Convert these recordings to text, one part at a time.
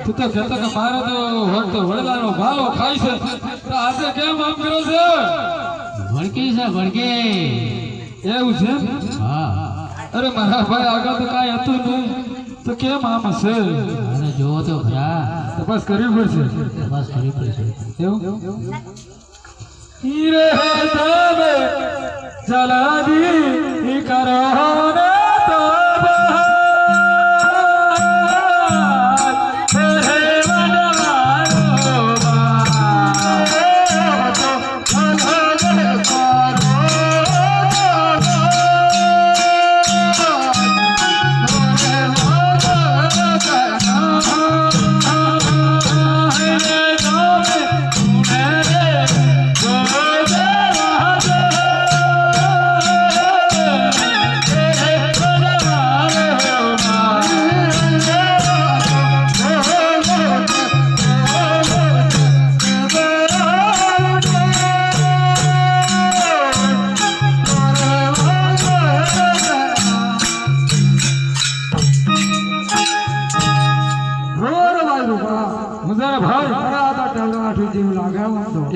તું તો કહેતો કે મારે તો વખત વડલાનો ભાલો ખાય છે તો આજે કેમ આમ કર્યો છે? ભડકી છે ભડકી. એવું છે? હા. અરે મારા ભાઈ આગળ તો કાંઈ હતું નહીં તો કેમ આમ હશે? અરે જોવો તો ખરા. તપાસ કરવી પડશે. તપાસ કરવી પડશે. એવું હીરે તમે જલાદી કરો ને તો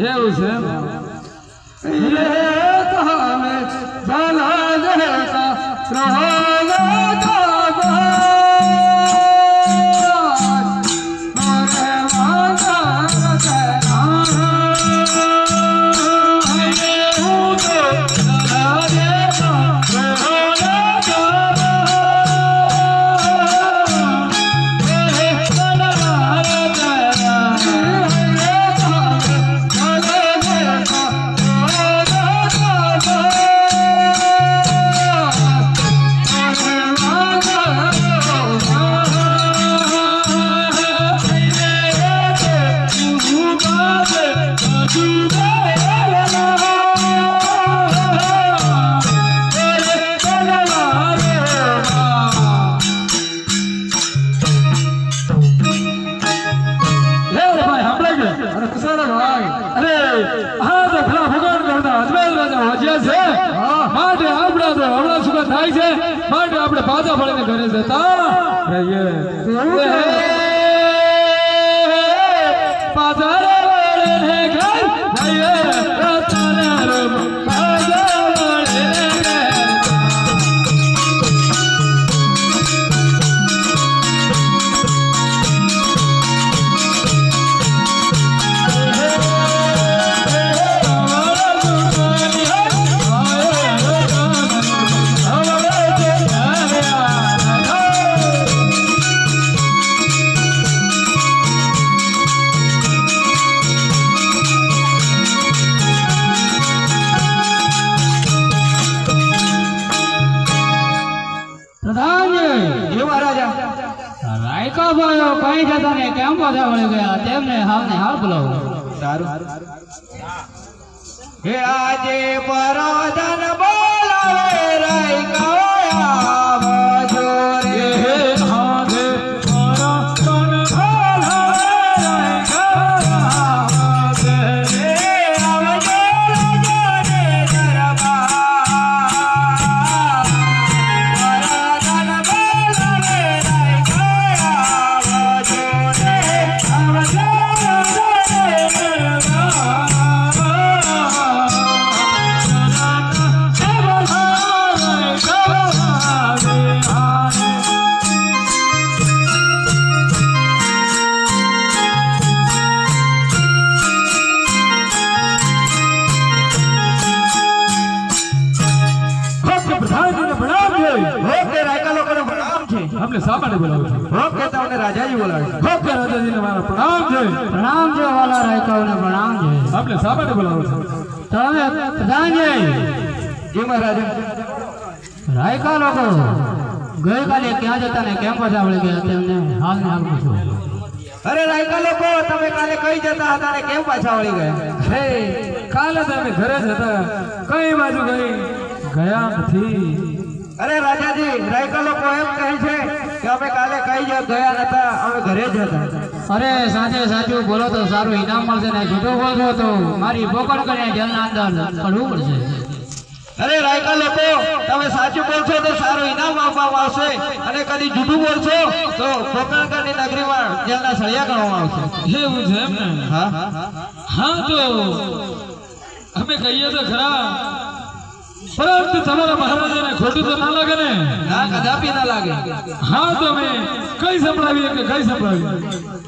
એવું છે માટે આપણે પાછા ફરીને ઘરે જતા રહીએ પાછા વળે ઘર જઈએ કઈ જતા ને કેમ પાછા વળી ગયા તેમને હાલ ને હાલ બોલાવો. સારું હે આજે પરોધન બોલાવે રાઈ કાયા આવજો રે. આજે પરોધન બોલાવે રાઈ કાયા આવજો રે. આવજો રે દરબાર પરોધન બોલાવે રાઈ આપણે સામાન્ય બોલાવું છું. ઓકે તમને રાજાજી બોલાવે છે. ઓકે રાજાજીને મારા પ્રણામ છે. પ્રણામ છે વાલા રાયકાઓને પ્રણામ છે. આપણે સામાન્ય બોલાવું છું. તમે પ્રધાનજી જી મહારાજા. રાયકા લોકો ગઈકાલે ક્યાં જતા ને કેમ પાછા વળી ગયા તેમને હાલ ને હાલ પૂછો. અરે રાયકા લોકો તમે કાલે કઈ જતા હતા ને કેમ પાછા વળી ગયા? હે કાલે તો અમે ઘરે જ હતા. કઈ બાજુ ગયા નથી. અરે રાજાજી રાયકા લોકો એમ કહે છે કે અમે કાલે કઈ ગયા નતા, અમે ઘરે જ હતા. અરે સાચે સાચું બોલો તો સારું ઇનામ મળશે ને જુદો બોલશો તો મારી પોકળ કરીને જેલના અંદર પડવું પડશે. અરે રાયકા લોકો, તમે સાચું બોલશો તો સારું ઇનામ આપવામાં આવશે, અને કદી જૂઠું બોલશો તો કોકણગઢની નગરીમાં જેલના સળિયા ગણવામાં આવશે. એવું છે એમ ને? હા હા તો અમે કહીએ તો ખરા, પરંતુ તમારા મહારાજાને ખોટું તો ના લાગે ને? ના, કદાપી ના લાગે. હા તો અમે કઈ સંભળાવીએ કે કઈ સંભળાવીએ?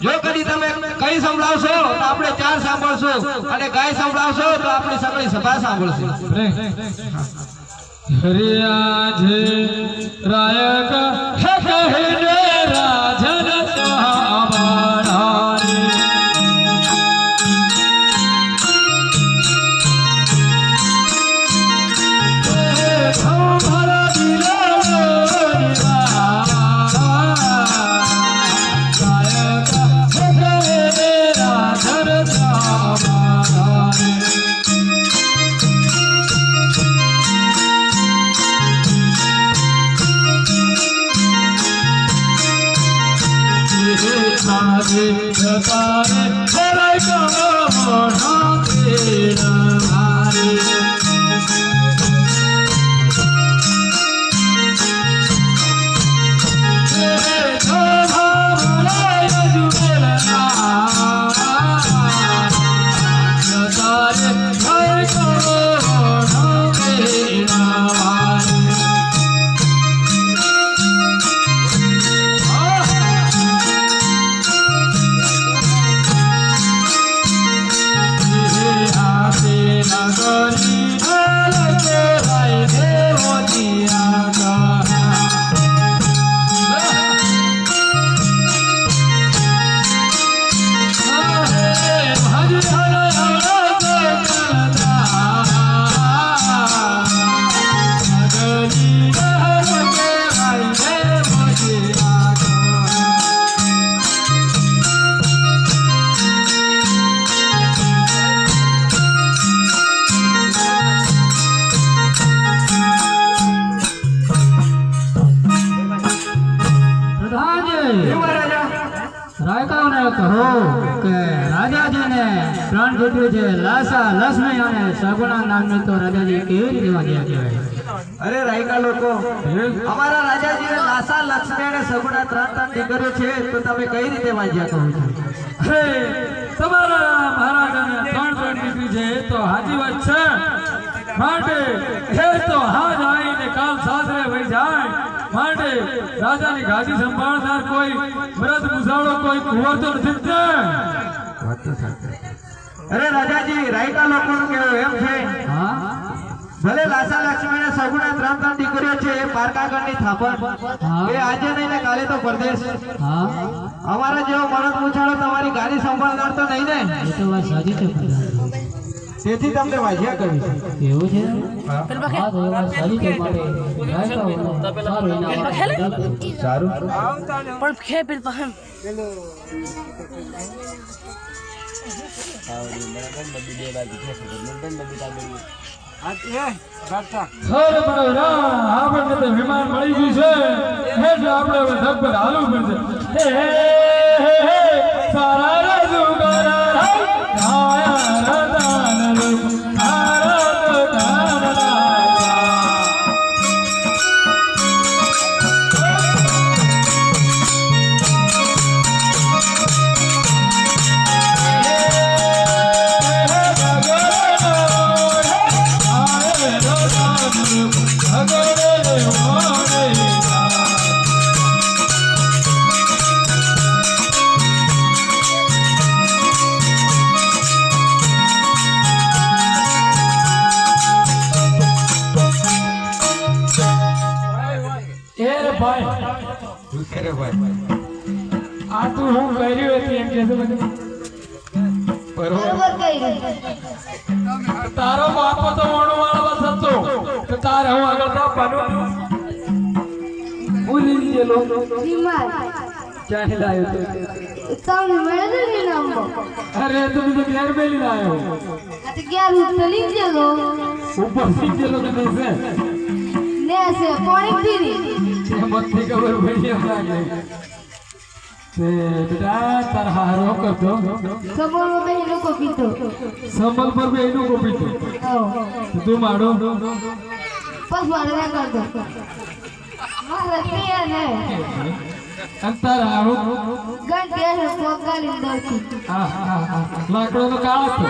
જો કદી તમે કઈ સંભળાવશો તો આપણે ચાર સાંભળશું, અને ગાય સંભળાવશો તો આપણી સગળી સભા સાંભળશે. હરે આજે રાયક હે કહે રાજન સાંભળારે. રાયકાઓને કહો કે રાજાજીને પ્રાણ જીત્યું છે લાસા લક્ષ્મી અને સગુણા નામની તો રાજાજી કેવી રીતે વાગ્યા કહેવાય? અરે રાયકા લોકો, અમારા રાજાજીને લાસા લક્ષ્મી અને સગુણા ત્રણ દીકરીઓ છે, તો તમે કઈ રીતે વાંચ્યા કહો છો? હે તમારા મહારાજાને ત્રણ દીકરી છે એ તો હાજી વાત છે, માટે એ તો હાજ આવીને કાલ સાસરે વહી જાય, માટે રાજાની ગાદી સંભાળનાર કોઈ મરદ મુસાળો કોઈ કુંવર તો નથી જ ને? અરે રાજાજી, રાયકા લોકોનું કહેવું એમ છે, હા ભલે લાસા લક્ષ્મી અને સગુણા ત્રણ દીકરીઓ છે એ પારકાગઢની થાપણ, એ આજે નહીં ને કાલે તો પરદેશ. હા અમારા જેવો મરદ મુછાળો તમારી ગાડી સંભાળનાર તો નહીં ને, એ તો વાત સાચી છે પ્રધાનજી. તેથી તમને વાજ્યા કરી છે. એવું છે? હા તો એ વાત સાચી છે, માટે રાયકાઓને સારું ઇનામ આપો. સારું. પણ ખે પેલ પહમ અરે બરોબર, આપણને તો વિમાન મળી ગયું છે એટલે આપણે હવે ધબ્બર હાલવું પડશે. હે હે હે સારા રજુગારા આયા રતાન રૂપ આરત આ તું હું કર્યું હતી એમ કે તારો બાપ તો મોણું વાળવા થતો તો તારે હું આગળ આપવાનું ભૂલી ગયેલો ચાહે લાયો તો અરે તું તો ઘેર બેલી લાયો ઉપર થી ગયેલો કે નહીં છે મતથી ખબર પડી એમ લાગે તે બેટા તાર હારો કરતો સબોલો બે લોકો પીતો સંબલ પર બે એનું કોપી તો તું માડો બસ મારે ના કરતો મારે તે ને અંતર આવો ગંટે પોકાલી દોતી લાકડો તો કાળો હતો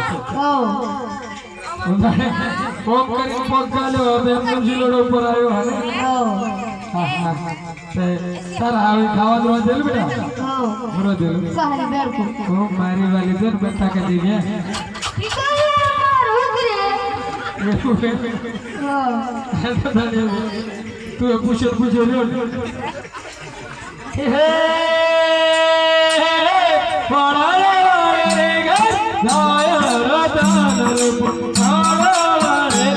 કોમ કરી પોકાલ્યો હવે એમ જીલોડો ઉપર આવ્યો હવે તારા આવી ખાવાનું રોજેલ બેટા રોજેલ સહારી બેરકો ઓ મારી વાલી જન બેઠા કરી દે તું પૂછ્યો લ્યો હે પડાયા રે ગા જાય રતન રૂપ પડાયા રે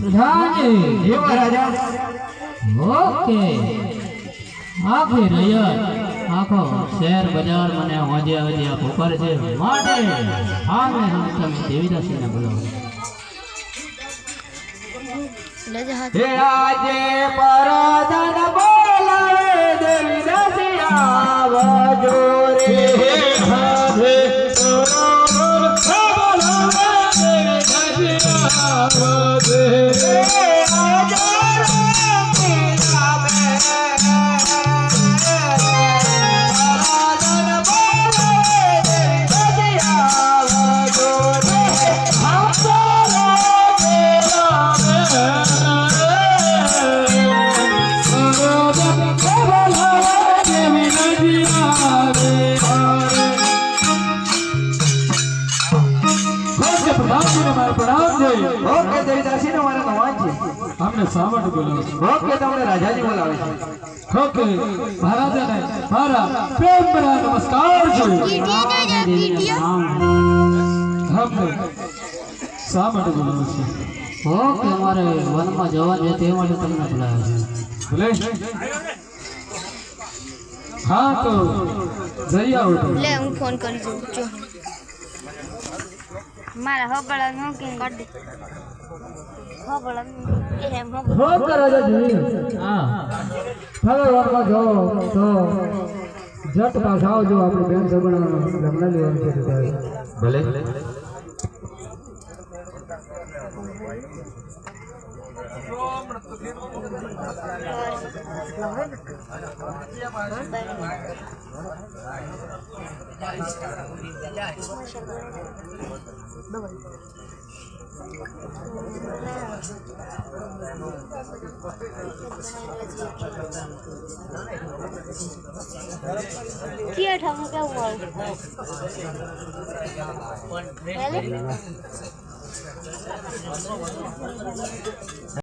પ્રધાનજી જેવો રાજા ઓકે આખી રૈયત આખો શહેર બજાર મને હોજે પુકાર છે માટે આમે તમે દેવીદાસીને બોલાવો હે આજે પરાધન બોલાવે દેવી દાસી આવજો રે હે ઓકે દેવી દાસી નો મારા નવાજ છે અમને સાવટ બોલાવે છે ઓકે તમને રાજાજી બોલાવે છે ઓકે મહારાજાને મારા પ્રેમ ભરા નમસ્કાર છે અમને સાવટ બોલાવે છે ઓકે અમારે વનમાં જવા છે તે માટે તમને બોલાવ્યા છે બોલે હા તો જઈ આવો તમે. લે હું ફોન કરી દઉં જો મારા હબળા નો કે કાઢ હબળા કે એમ હબળા ફોન કરો રાજાજી હા હવે વનમાં જાઓ તો જટ પાછા આવજો આપણે બેન સગુણા લગ્ન લેવાનું છે ત્યારે. ભલે क्या ठाम क्या हुआ पहले